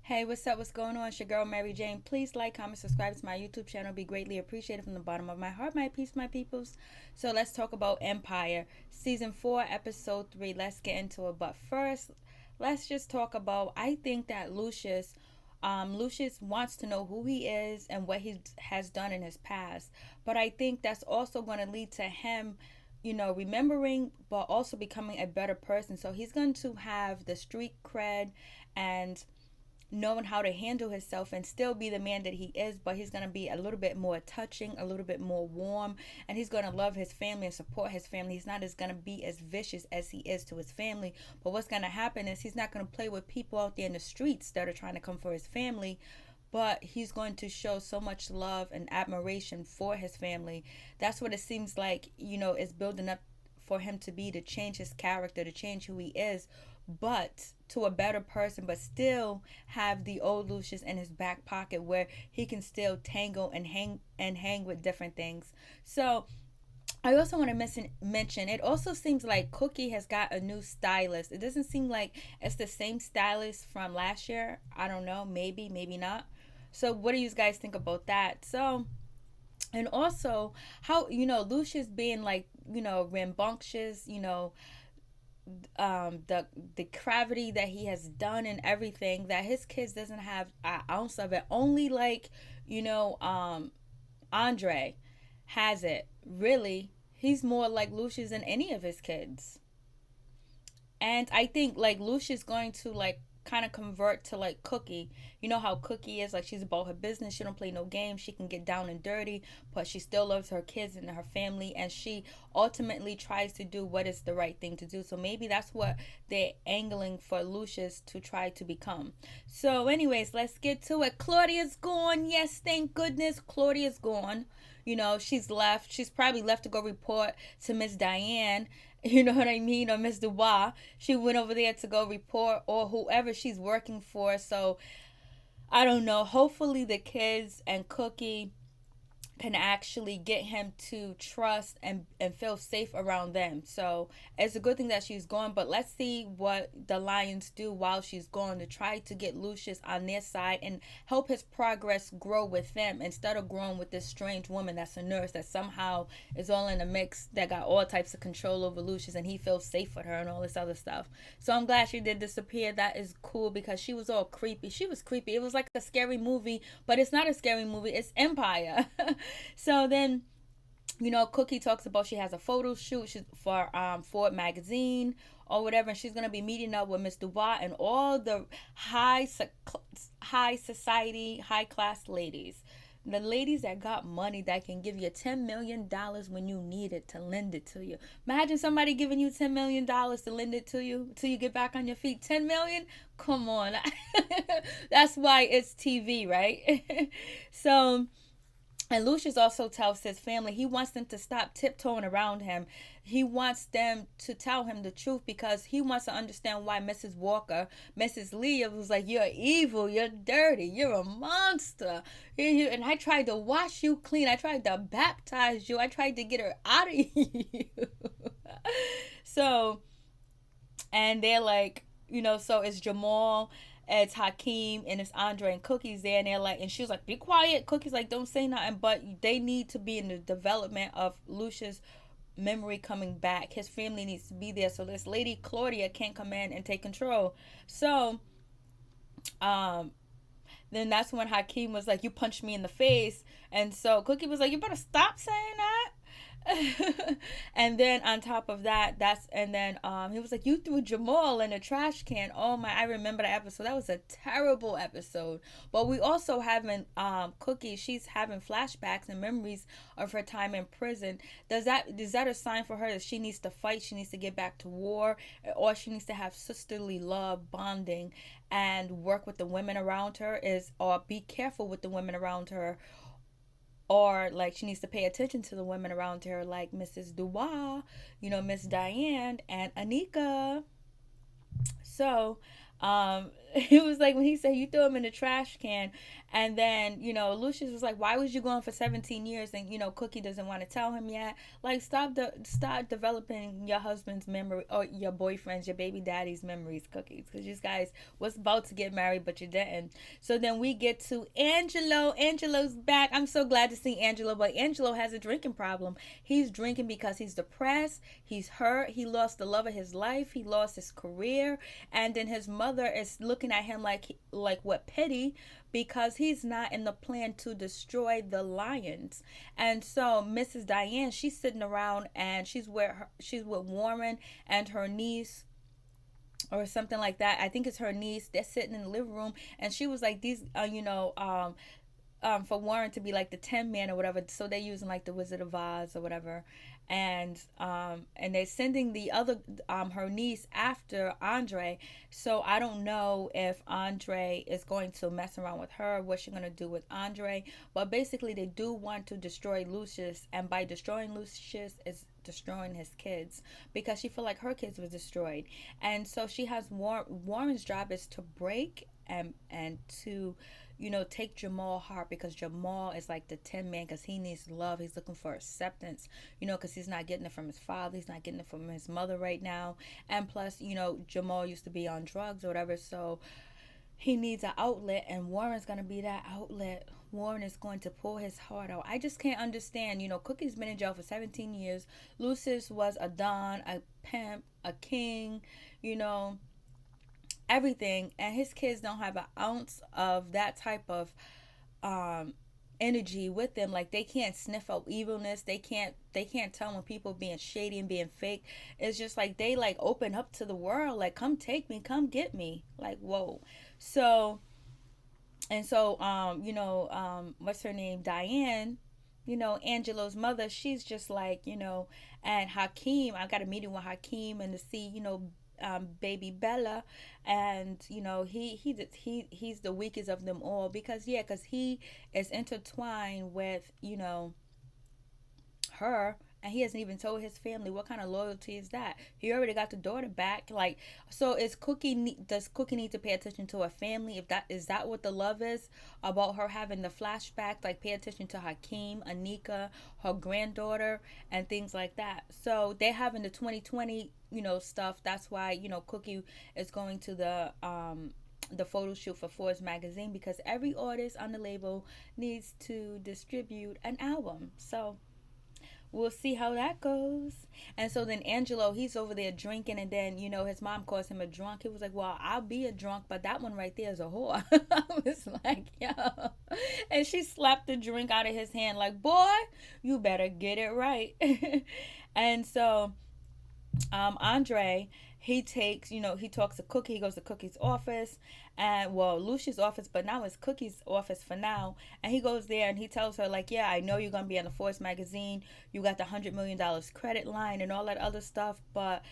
Hey, what's up? What's going on? It's your girl, Mary Jane. Please like, comment, subscribe to my YouTube channel. Be greatly appreciated from the bottom of my heart, my peace, my peoples. So let's talk about Empire, Season 4, Episode 3. Let's get into it. But first, let's just talk about, I think that Lucius wants to know who he is and what he has done in his past. But I think that's also going to lead to him remembering, but also becoming a better person. So he's going to have the street cred and knowing how to handle himself and still be the man that he is, but he's going to be a little bit more touching, a little bit more warm, and he's going to love his family and support his family. He's not as going to be as vicious as he is to his family, but what's going to happen is he's not going to play with people out there in the streets that are trying to come for his family, but he's going to show so much love and admiration for his family. That's what it seems like, is building up for him to be, to change his character, to change who he is, but to a better person, but still have the old Lucius in his back pocket where he can still tangle and hang with different things. So I also want to mention it also seems like Cookie has got a new stylist. It doesn't seem like it's the same stylist from last year. I don't know, maybe not. So what do you guys think about that? So, and also how Lucius being like rambunctious, the gravity that he has done and everything, that his kids doesn't have an ounce of it. Only like Andre has it. Really, he's more like Lucius than any of his kids. And I think like Lucia's going to like kind of convert to like Cookie. You know how Cookie is, like she's about her business. She don't play no games. She can get down and dirty, but she still loves her kids and her family, and she ultimately tries to do what is the right thing to do. So maybe that's what they're angling for Lucius to try to become. So anyways, let's get to it. Claudia's gone. Yes, thank goodness Claudia's gone. She's left. She's probably left to go report to Miss Diane, you know what I mean, or Miss Dubois. She went over there to go report, or whoever she's working for. So I don't know. Hopefully the kids and Cookie can actually get him to trust and feel safe around them. So it's a good thing that she's gone, but let's see what the Lions do while she's gone to try to get Lucius on their side and help his progress grow with them instead of growing with this strange woman that's a nurse that somehow is all in a mix, that got all types of control over Lucius, and he feels safe with her and all this other stuff. So I'm glad she did disappear. That is cool because she was all creepy. She was creepy. It was like a scary movie, but it's not a scary movie. It's Empire. So then, Cookie talks about she has a photo shoot for Ford magazine or whatever, and she's gonna be meeting up with Miss Dubois and all the high society, high class ladies. The ladies that got money, that can give you $10 million when you need it, to lend it to you. Imagine somebody giving you $10 million to lend it to you till you get back on your feet. 10 million? Come on. That's why it's TV, right? So, and Lucius also tells his family he wants them to stop tiptoeing around him. He wants them to tell him the truth because he wants to understand why Mrs. Walker, Mrs. Leah, was like, "You're evil, you're dirty, you're a monster. And I tried to wash you clean. I tried to baptize you. I tried to get her out of you." So, and they're like, so it's Jamal, it's Hakeem, and it's Andre and Cookie's there, and they're like, and she was like, "Be quiet." Cookie's like, "Don't say nothing," but they need to be in the development of Lucia's memory coming back. His family needs to be there, so this lady Claudia can't come in and take control. So, um, then that's when Hakeem was like, "You punched me in the face," and so Cookie was like, "You better stop saying that." And then on top of that, he was like, "You threw Jamal in a trash can." Oh my, I remember that episode. That was a terrible episode. But we also having Cookie, she's having flashbacks and memories of her time in prison. Is that a sign for her that she needs to fight, she needs to get back to war, or she needs to have sisterly love, bonding, and work with the women around her, is or be careful with the women around her, or like she needs to pay attention to the women around her, like Mrs. Dubois, Miss Diane and Anika. So, It was like when he said you threw him in the trash can, and then Lucius was like, "Why was you going for 17 years?" And Cookie doesn't want to tell him yet. Like, start developing your husband's memory or your boyfriend's, your baby daddy's memories, Cookies, because you guys was about to get married, but you didn't. So then we get to Angelo. Angelo's back. I'm so glad to see Angelo, but Angelo has a drinking problem. He's drinking because he's depressed. He's hurt. He lost the love of his life. He lost his career, and then his mother is looking at him like what, pity, because he's not in the plan to destroy the lions. And so Mrs. Diane, she's sitting around and she's with Warren and her niece or something like that. I think it's her niece. They're sitting in the living room, and she was like, these for Warren to be like the 10 man or whatever. So they're using like the Wizard of Oz or whatever. And they're sending the other her niece after Andre. So I don't know if Andre is going to mess around with her, what she's gonna do with Andre. But basically they do want to destroy Lucius, and by destroying Lucius is destroying his kids, because she feel like her kids were destroyed. And so she has Warren's job is to break and to take Jamal heart, because Jamal is like the 10 man, because he needs love. He's looking for acceptance, because he's not getting it from his father. He's not getting it from his mother right now. And plus, Jamal used to be on drugs or whatever. So he needs an outlet, and Warren's going to be that outlet. Warren is going to pull his heart out. I just can't understand. Cookie's been in jail for 17 years. Lucius was a don, a pimp, a king, everything, and his kids don't have an ounce of that type of energy with them. Like, they can't sniff out evilness. They can't tell when people being shady and being fake. It's just like they like open up to the world, like, come take me, come get me, like, whoa. So what's her name, Diane, Angelo's mother, she's just like, and Hakeem, I got a meeting with Hakeem and to see, baby Bella, and he's the weakest of them all, because he is intertwined with her, and he hasn't even told his family. What kind of loyalty is that? He already got the daughter back. Like, so does Cookie need to pay attention to her family? If that is that what the love is about, her having the flashback, like pay attention to Hakeem, Anika, her granddaughter, and things like that. So they're having the 2020 stuff. That's why Cookie is going to the photo shoot for Forbes magazine, because every artist on the label needs to distribute an album. So we'll see how that goes. And so then Angelo, he's over there drinking, and then his mom calls him a drunk. He was like, well, I'll be a drunk, but that one right there is a whore. I was like, yo. And she slapped the drink out of his hand like, boy, you better get it right. And so Andre, he talks to Cookie. He goes to Cookie's office, and Lucia's office, but now it's Cookie's office for now. And he goes there and he tells her, like, yeah, I know you're gonna be on the Forbes magazine. You got the $100 million credit line and all that other stuff, but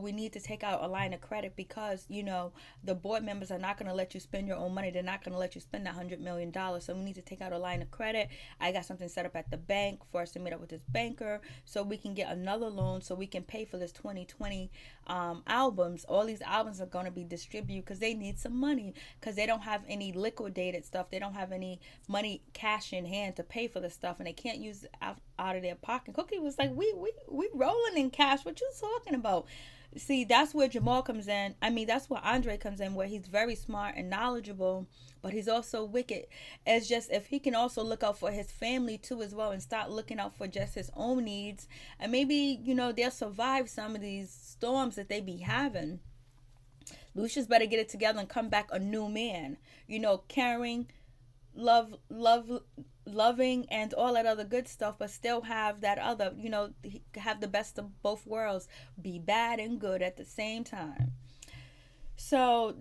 we need to take out a line of credit, because the board members are not gonna let you spend your own money. They're not gonna let you spend that $100 million. So we need to take out a line of credit. I got something set up at the bank for us to meet up with this banker, so we can get another loan, so we can pay for this 2020 albums. All these albums are going to be distributed, because they need some money, because they don't have any liquidated stuff. They don't have any money cash in hand to pay for the stuff, and they can't use it out of their pocket. Cookie was like, we rolling in cash. What you talking about? See, that's where Jamal comes in. I mean, that's where Andre comes in, where he's very smart and knowledgeable, but he's also wicked. It's just, if he can also look out for his family too as well, and start looking out for just his own needs, and maybe they'll survive some of these storms that they be having. Lucius better get it together and come back a new man, caring, loving, and all that other good stuff, but still have that other, have the best of both worlds, be bad and good at the same time. So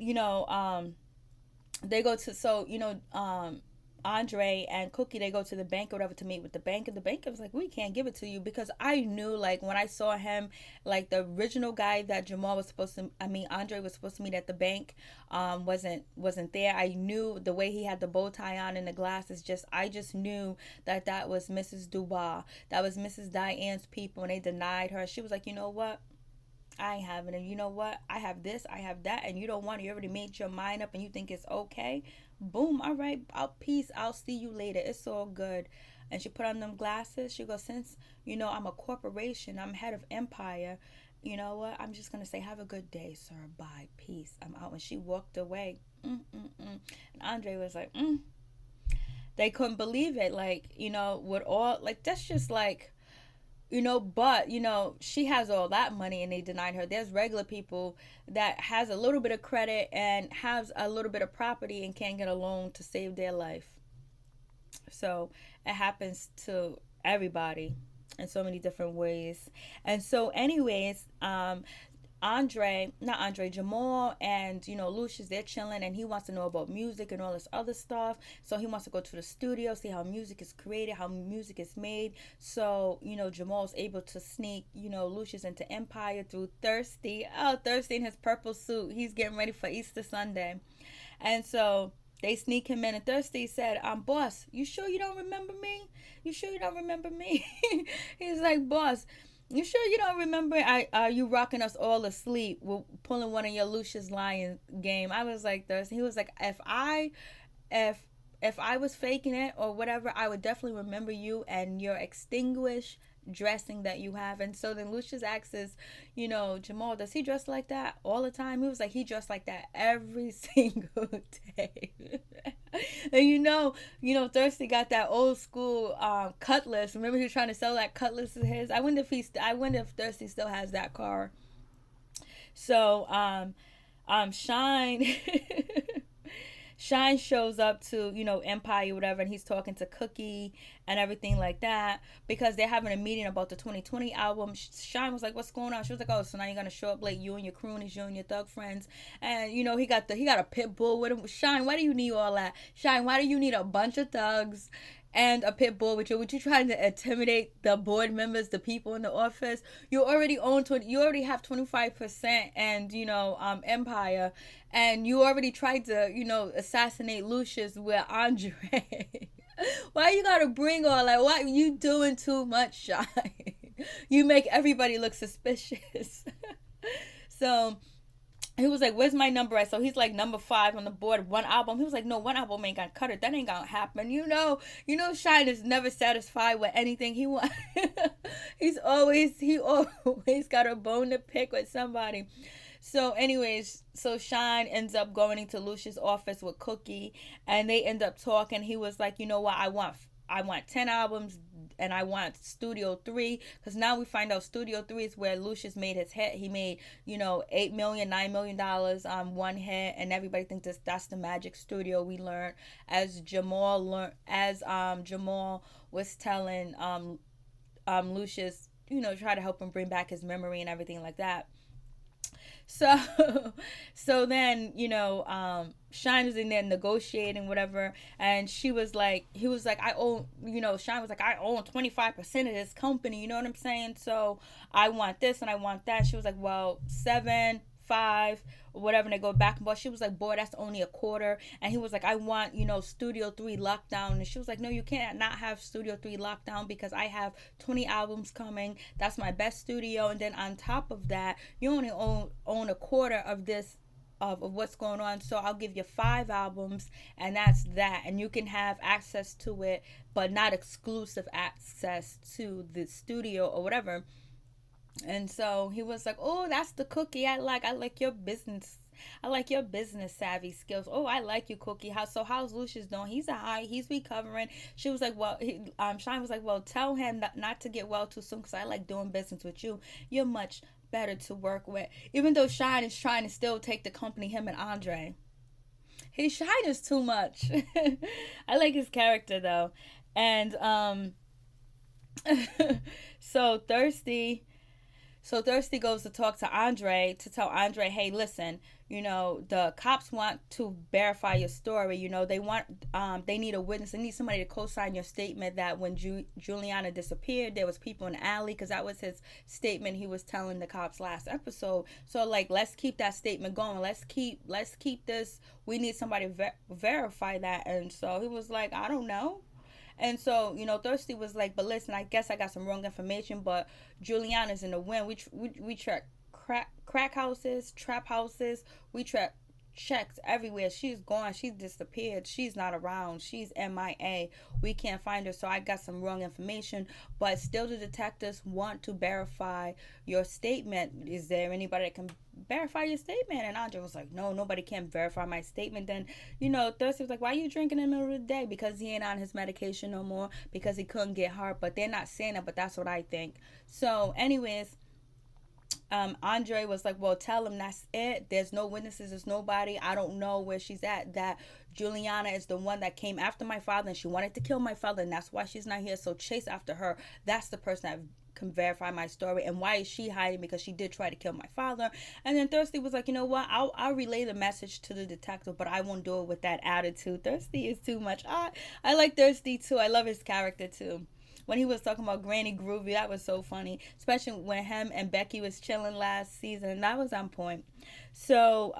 they go to Andre and Cookie, they go to the bank or whatever to meet with the bank, and the banker was like, we can't give it to you, because I knew, like, when I saw him, like, the original guy that Andre was supposed to meet at the bank wasn't there. I knew the way he had the bow tie on and the glasses, I just knew that was Mrs. Dubois. That was Mrs. Diane's people, and they denied her. She was like, you know what? I ain't having it. You know what? I have this, I have that, and you don't want it. You already made your mind up and you think it's okay. Boom. All right. Peace. I'll see you later. It's all good. And she put on them glasses. She goes, since, I'm a corporation, I'm head of empire, you know what? I'm just going to say, have a good day, sir. Bye. Peace. I'm out. And she walked away. And Andre was like, They couldn't believe it. Like, with all, like, that's just like, but she has all that money and they denied her. There's regular people that has a little bit of credit and has a little bit of property and can't get a loan to save their life. So it happens to everybody in so many different ways. And so anyways, Jamal and Lucius, they're chilling, and he wants to know about music and all this other stuff. So he wants to go to the studio, see how music is created, how music is made. So Jamal's able to sneak Lucius into Empire through Thirsty. Oh, Thirsty in his purple suit, he's getting ready for Easter Sunday. And so they sneak him in, and Thirsty said, boss, you sure you don't remember me? You sure you don't remember me? He's like, boss, you sure you don't remember? You rocking us all asleep, we're pulling one of your Lucius Lyon game. I was like, this. He was like, if I was faking it or whatever, I would definitely remember you and your extinguished dressing that you have. And so then Lucius asks, Jamal, does he dress like that all the time? He was like, he dressed like that every single day. And Thirsty got that old school Cutlass. Remember, he was trying to sell that Cutlass of his. I wonder if Thirsty still has that car. So Shine Shine shows up to, Empire, whatever, and he's talking to Cookie and everything like that because they're having a meeting about the 2020 album. Shine was like, what's going on? She was like, oh, so now you're going to show up late, you and your croonies, you and your thug friends. And, he got a pit bull with him. Shine, why do you need all that? Shine, why do you need a bunch of thugs and a pit bull with you? Would you trying to intimidate the board members, the people in the office? You already have 25% and Empire, and you already tried to assassinate Lucius with Andre. Why you gotta bring all that? Why you doing too much, Shine? You make everybody look suspicious. So he was like, where's my number at? So he's like number 5 on the board, one album. He was like, no, one album ain't gonna cut it. That ain't gonna happen. Shine is never satisfied with anything he wants. he always got a bone to pick with somebody. So anyways, Shine ends up going into Lucius' office with Cookie, and they end up talking. He was like, you know what, I want 10 albums, and I want Studio 3, because now we find out Studio 3 is where Lucius made his hit. He made, $8 million, $9 million on one hit, and everybody thinks that's the Magic Studio. We learned as Jamal was telling Lucius, try to help him bring back his memory and everything like that. So then, Shine was in there negotiating, whatever, and he was like, I own, Shine was like, I own 25% of this company, you know what I'm saying? So I want this and I want that. She was like, well, 7, 5, or whatever, and they go back and forth. She was like, boy, that's only a quarter. And he was like, I want, Studio 3 lockdown. And she was like, no, you can't not have Studio 3 lockdown because I have 20 albums coming. That's my best studio. And then on top of that, you only own a quarter of this, of what's going on. So I'll give you 5 albums, and that's that. And you can have access to it, but not exclusive access to the studio or whatever. And so he was like, oh, that's the Cookie I like your business. I like your business savvy skills. Oh, I like you, Cookie. How's Lucius doing? He's recovering. She was like, well, Shine was like, well, tell him not to get well too soon because I like doing business with you. You're much better to work with. Even though Shine is trying to still take the company, him and Andre. Shine is too much. I like his character though. And so Thirsty goes to talk to Andre to tell Andre, hey, listen, the cops want to verify your story. They need a witness. They need somebody to co-sign your statement that when Juliana disappeared, there was people in the alley, because that was his statement he was telling the cops last episode. So like, let's keep that statement going. Let's keep this. We need somebody to verify that. And so he was like, I don't know. And so, Thirsty was like, but listen, I guess I got some wrong information, but Juliana's in the win. We track crack houses, trap houses. We checked everywhere. She's gone. She's disappeared. She's not around. She's MIA. We can't find her. So I got some wrong information. But still, the detectives want to verify your statement. Is there anybody that can verify your statement? And Andre was like, no, nobody can verify my statement. Then, Thirsty was like, why are you drinking in the middle of the day? Because he ain't on his medication no more. Because he couldn't get hard. But they're not saying that, but that's what I think. So, anyways, Andre was like, well, tell him that's it. There's no witnesses. There's nobody. I don't know where she's at. That Juliana is the one that came after my father, and she wanted to kill my father, and that's why she's not here. So chase after her. That's the person that can verify my story. And why is she hiding? Because she did try to kill my father. And then Thirsty was like, you know what? I'll relay the message to the detective, but I won't do it with that attitude. Thirsty is too much. I like Thirsty too. I love his character too. When he was talking about Granny Groovy, that was so funny. Especially when him and Becky was chilling last season. That was on point. So,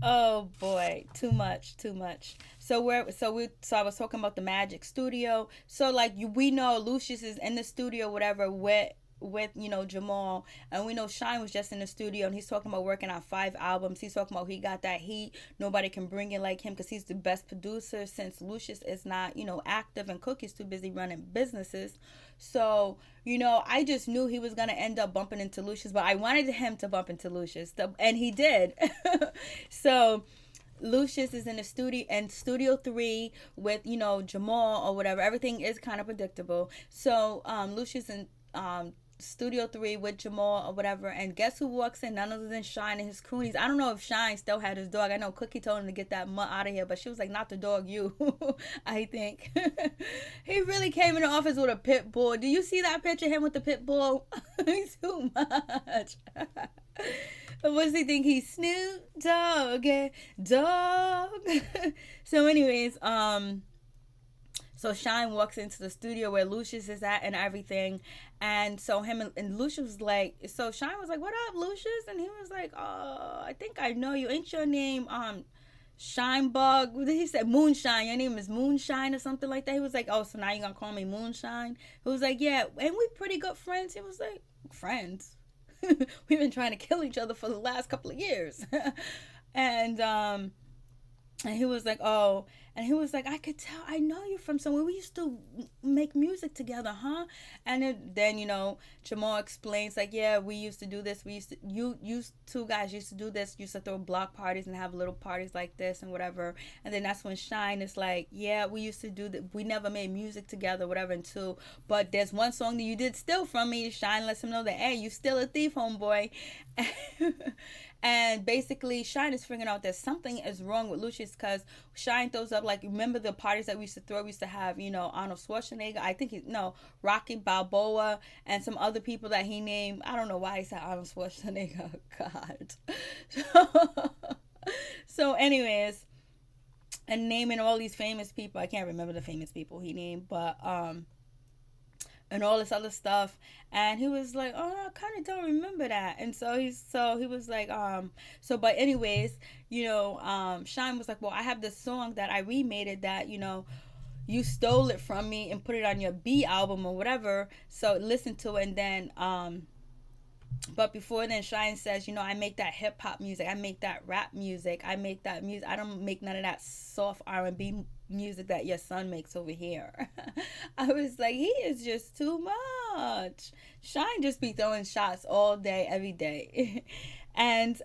oh boy, too much. So I was talking about the Magic Studio. So like we know Lucius is in the studio, whatever, with Jamal, and we know Shine was just in the studio, and he's talking about working on 5 albums. He's talking about he got that heat, nobody can bring it like him because he's the best producer, since Lucius is not active and Cookie's too busy running businesses. So I just knew he was gonna end up bumping into Lucius, but I wanted him to bump into Lucius, and he did. So Lucius is in the studio 3 with Jamal or whatever. Everything is kind of predictable. So Lucius and Studio 3 with Jamal or whatever, and guess who walks in? None other than Shine and his croonies. I don't know if Shine still had his dog. I know Cookie told him to get that mutt out of here, but she was like, not the dog, you. I think. He really came in the office with a pit bull. Do you see that picture of him with the pit bull? He's too much. What does he think? He's Snoop Dogg, dog. So anyways, so Shine walks into the studio where Lucius is at and everything. And so him and Lucius was like, so Shine was like, what up, Lucius? And he was like, oh, I think I know you. Ain't your name Shine Bug? He said Moonshine. Your name is Moonshine or something like that. He was like, oh, so now you gonna call me Moonshine? He was like, yeah, ain't we pretty good friends? He was like, friends? We've been trying to kill each other for the last couple of years. And he was like, oh, and he was like, I could tell, I know you from somewhere. We used to make music together, huh? And then Jamal explains, like, yeah, we used to do this. You two guys used to do this, used to throw block parties and have little parties like this and whatever. And then that's when Shine is like, yeah, we used to do that. We never made music together, whatever, until, but there's one song that you did steal from me. Shine lets him know that, hey, you still a thief, homeboy. And basically, Shine is figuring out that something is wrong with Lucius, because Shine throws up, like, remember the parties that we used to throw? We used to have, Arnold Schwarzenegger, I think Rocky Balboa, and some other people that he named. I don't know why he said Arnold Schwarzenegger. God. So anyways, and naming all these famous people. I can't remember the famous people he named, but and all this other stuff. And he was like, oh, I kind of don't remember that. And so he was like, but anyways, Shine was like, well, I have this song that I remade it that, you stole it from me and put it on your B album or whatever. So listen to it. And then, but before then, Shine says, I make that hip hop music. I make that rap music. I make that music. I don't make none of that soft R&B music that your son makes over here. I was like, he is just too much. Shine just be throwing shots all day, every day. And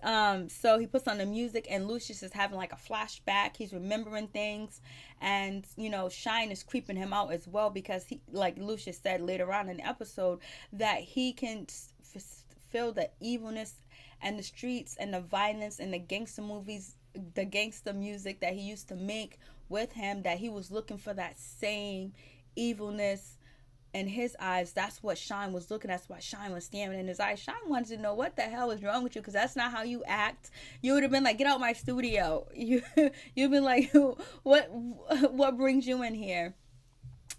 so he puts on the music, and Lucius is having like a flashback. He's remembering things, and Shine is creeping him out as well, because he, like Lucius said later on in the episode, that he can feel the evilness and the streets and the violence and the gangster movies, the gangster music that he used to make with him, that he was looking for that same evilness in his eyes. That's what Shine was looking at. That's why Shine was staring in his eyes. Shine wanted to know what the hell was wrong with you, because that's not how you act. You would have been like, get out my studio. You've been like, what brings you in here?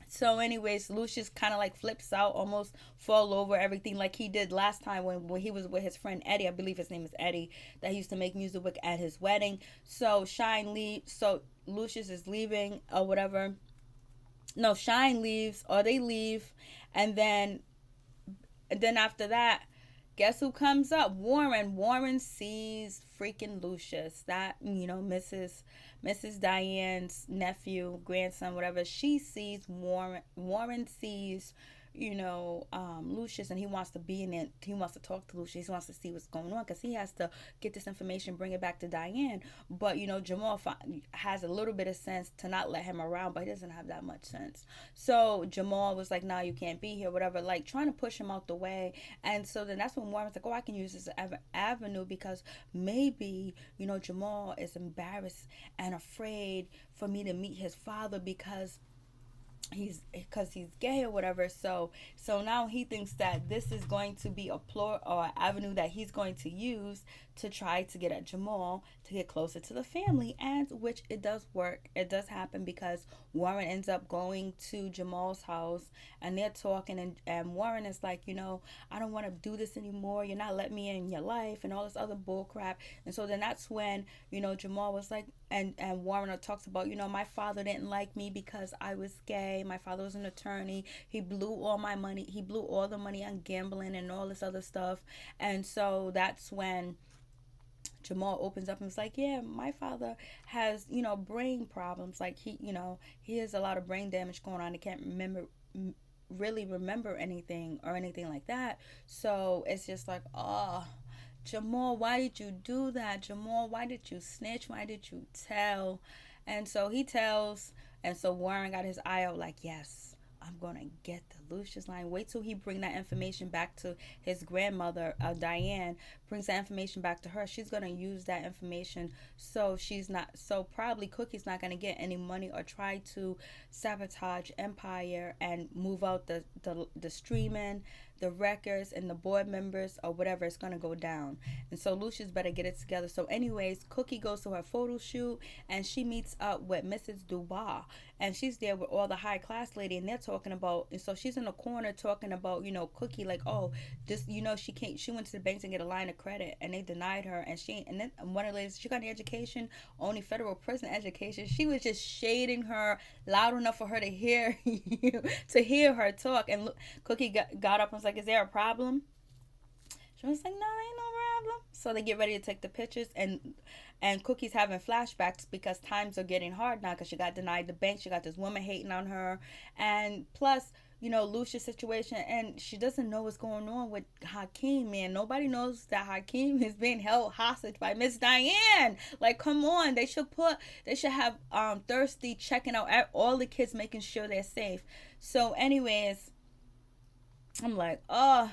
So anyways, Lucius kind of like flips out, almost fall over everything like he did last time when he was with his friend Eddie. I believe his name is Eddie, that he used to make music with at his wedding. So Shine leaves. So Lucius is leaving or whatever. No, Shine leaves, or they leave. And then after that, Guess who comes up? Warren. Warren sees freaking Lucius. That, Mrs. Diane's nephew, grandson, whatever. She sees Warren. Warren sees, Lucius, and he wants to be in it. He wants to talk to Lucius. He wants to see what's going on because he has to get this information, bring it back to Diane. But Jamal has a little bit of sense to not let him around, but he doesn't have that much sense. So Jamal was like, "Nah, you can't be here," whatever, like trying to push him out the way. And so then that's when Warren was like, "Oh, I can use this avenue because maybe Jamal is embarrassed and afraid for me to meet his father because he's gay or whatever." So now he thinks that this is going to be a plot or avenue that he's going to use to try to get at Jamal to get closer to the family, and which it does work. It does happen because Warren ends up going to Jamal's house and they're talking, and Warren is like, "I don't want to do this anymore. You're not letting me in your life," and all this other bull crap. And so then that's when Jamal was like, and Warren talks about, "My father didn't like me because I was gay. My father was an attorney. He blew all my money. He blew all the money on gambling and all this other stuff." And so that's when Jamal opens up and is like, "Yeah, my father has, brain problems. Like he has a lot of brain damage going on. He can't really remember anything or anything like that." So it's just like, oh, Jamal, why did you do that? Jamal, why did you snitch? Why did you tell? And so he tells, and so Warren got his eye out like, yes, I'm going to get the Lucius line. Wait till he bring that information back to his grandmother, Diane, brings that information back to her. She's going to use that information so probably Cookie's not going to get any money or try to sabotage Empire and move out the streaming, the records, and the board members or whatever. It's going to go down. And so Lucius better get it together. So anyways, Cookie goes to her photo shoot and she meets up with Mrs. Dubois, and she's there with all the high class lady, and they're talking about, and so she's in the corner talking about, Cookie, like, oh, this, she went to the bank to get a line of credit and they denied her, and then one of the ladies, she got an education, only federal prison education. She was just shading her loud enough for her to hear to hear her talk. And Cookie got up and was like, "Is there a problem?" She was like, "No, ain't no problem." So they get ready to take the pictures, and Cookie's having flashbacks because times are getting hard now because she got denied the bank. She got this woman hating on her, and plus, Lucia's situation, and she doesn't know what's going on with Hakeem, man. Nobody knows that Hakeem is being held hostage by Miss Diane. Like, come on. They should have Thirsty checking out all the kids, making sure they're safe. So anyways, I'm like, oh.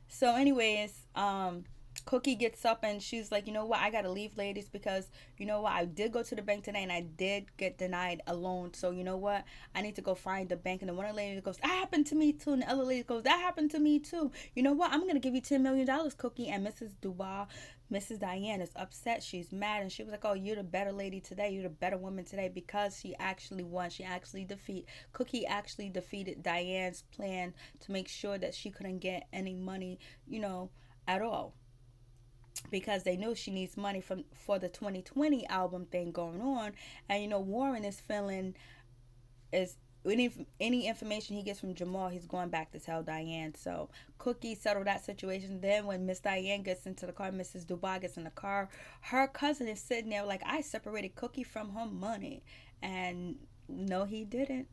So anyways, Cookie gets up and she's like, "You know what, I gotta leave, ladies, because I did go to the bank today and I did get denied a loan. So you know what, I need to go find the bank." And then one of the ladies goes, "That happened to me too." And the other lady goes, "That happened to me too. You know what, I'm gonna give you $10 million, Cookie." And Mrs. Dubois, Mrs. Diane, is upset. She's mad, and she was like, "Oh, you're the better lady today. You're the better woman today," because she actually won. Cookie actually defeated Diane's plan to make sure that she couldn't get any money, at all, because they know she needs money for the 2020 album thing going on. And Warren is feeling is any information he gets from Jamal, he's going back to tell Diane. So Cookie settled that situation. Then when Miss Diane gets into the car, Mrs. Dubois gets in the car, her cousin is sitting there like, "I separated Cookie from her money." And no, he didn't.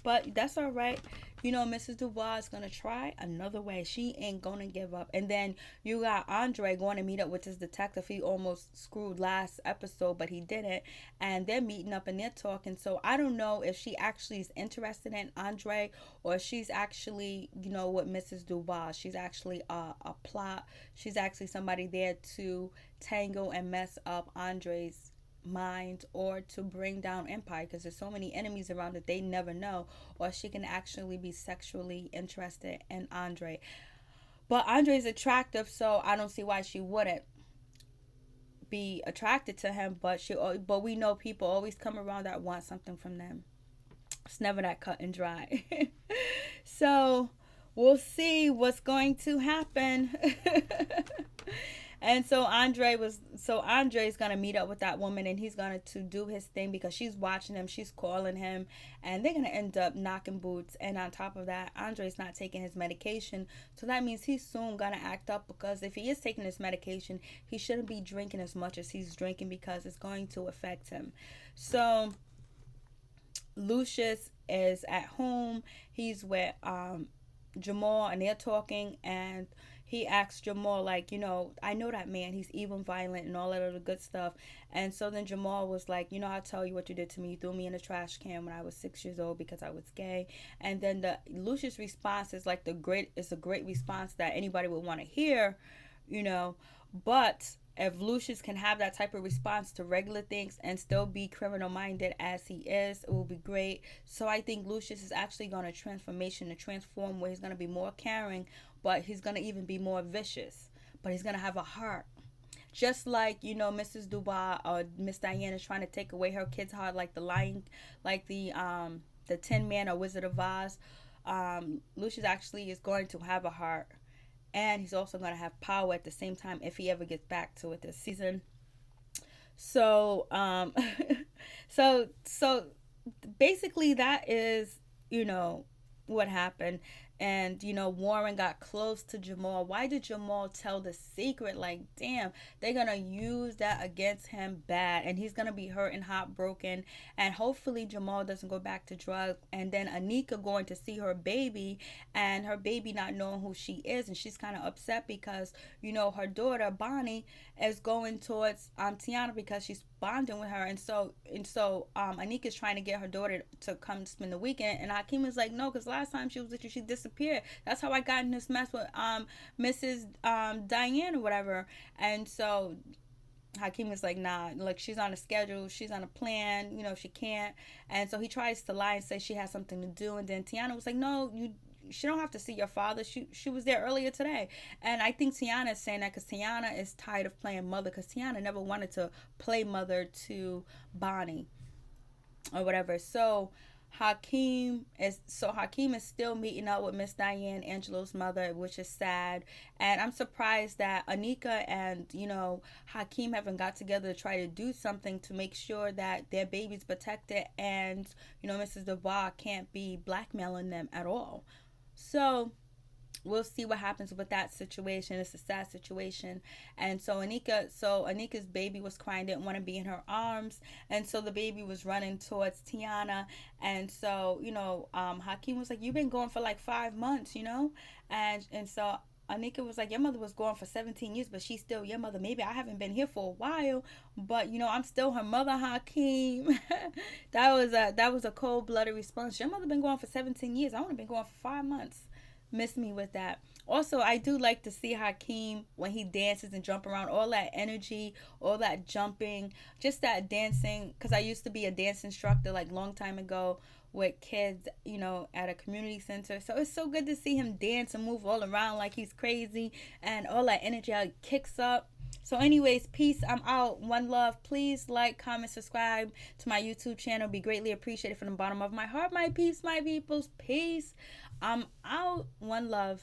But that's all right. Mrs. Dubois is going to try another way. She ain't going to give up. And then you got Andre going to meet up with his detective. He almost screwed last episode, but he didn't. And they're meeting up and they're talking. So I don't know if she actually is interested in Andre, or she's actually, with Mrs. Dubois. She's actually a plot. She's actually somebody there to tangle and mess up Andre's mind, or to bring down Empire, because there's so many enemies around that they never know. Or she can actually be sexually interested in Andre. But Andre's attractive, so I don't see why she wouldn't be attracted to him. But we know people always come around that want something from them. It's never that cut and dry. So we'll see what's going to happen. And so Andre's gonna meet up with that woman, and he's gonna to do his thing because she's watching him, she's calling him, and they're gonna end up knocking boots. And on top of that, Andre's not taking his medication, so that means he's soon gonna act up, because if he is taking his medication, he shouldn't be drinking as much as he's drinking because it's going to affect him. So Lucius is at home. He's with Jamal, and they're talking, and he asks Jamal, like, I know that man, he's evil and violent and all that other good stuff. And so then Jamal was like, I'll tell you what you did to me. You threw me in a trash can when I was 6 years old because I was gay. And then the Lucius response is like it's a great response that anybody would want to hear, but if Lucius can have that type of response to regular things and still be criminal minded as he is, it will be great. So I think Lucius is actually going to transform, where he's going to be more caring, but he's going to even be more vicious. But he's going to have a heart. Just like, Mrs. Dubois or Miss Diana is trying to take away her kid's heart, like the lion, like the Tin Man or Wizard of Oz. Lucius actually is going to have a heart. And he's also going to have power at the same time if he ever gets back to it this season. So, so basically that is, what happened. And, Warren got close to Jamal. Why did Jamal tell the secret? Like, damn, they're going to use that against him bad. And he's going to be hurt and heartbroken. And hopefully Jamal doesn't go back to drugs. And then Anika going to see her baby, and her baby not knowing who she is. And she's kind of upset because, her daughter, Bonnie, is going towards Tiana because she's bonding with her. And so Anika's trying to get her daughter to come spend the weekend. And Hakeem is like, no, because last time she was with you, she disappeared. That's how I got in this mess with Mrs. Diane or whatever. And so Hakeem is like, nah, like, she's on a schedule, she's on a plan, she can't. And so he tries to lie and say she has something to do. And then Tiana was like, no, she don't have to see your father. She was there earlier today. And I think Tiana is saying that because Tiana is tired of playing mother, because Tiana never wanted to play mother to Bonnie or whatever. So Hakeem is still meeting up with Miss Diane, Angelo's mother, which is sad. And I'm surprised that Anika and Hakeem haven't got together to try to do something to make sure that their baby's protected, and Mrs. Dubois can't be blackmailing them at all. So we'll see what happens with that situation. It's a sad situation. And so Anika's baby was crying, didn't want to be in her arms, and so the baby was running towards Tiana. And so Hakeem was like, you've been going for like 5 months, and so Anika was like, your mother was gone for 17 years, but she's still your mother. Maybe I haven't been here for a while, but I'm still her mother, Hakeem. That was a cold-blooded response. Your mother been gone for 17 years. I only been gone for 5 months. Miss me with that. Also, I do like to see Hakeem when he dances and jump around, all that energy, all that jumping, just that dancing, because I used to be a dance instructor like long time ago with kids, at a community center. So it's so good to see him dance and move all around like he's crazy, and all that energy, how he kicks up. So anyways, peace. I'm out. One love. Please like, comment, subscribe to my YouTube channel. Be greatly appreciated from the bottom of my heart. My peace, my peoples. Peace. I'm out. One love.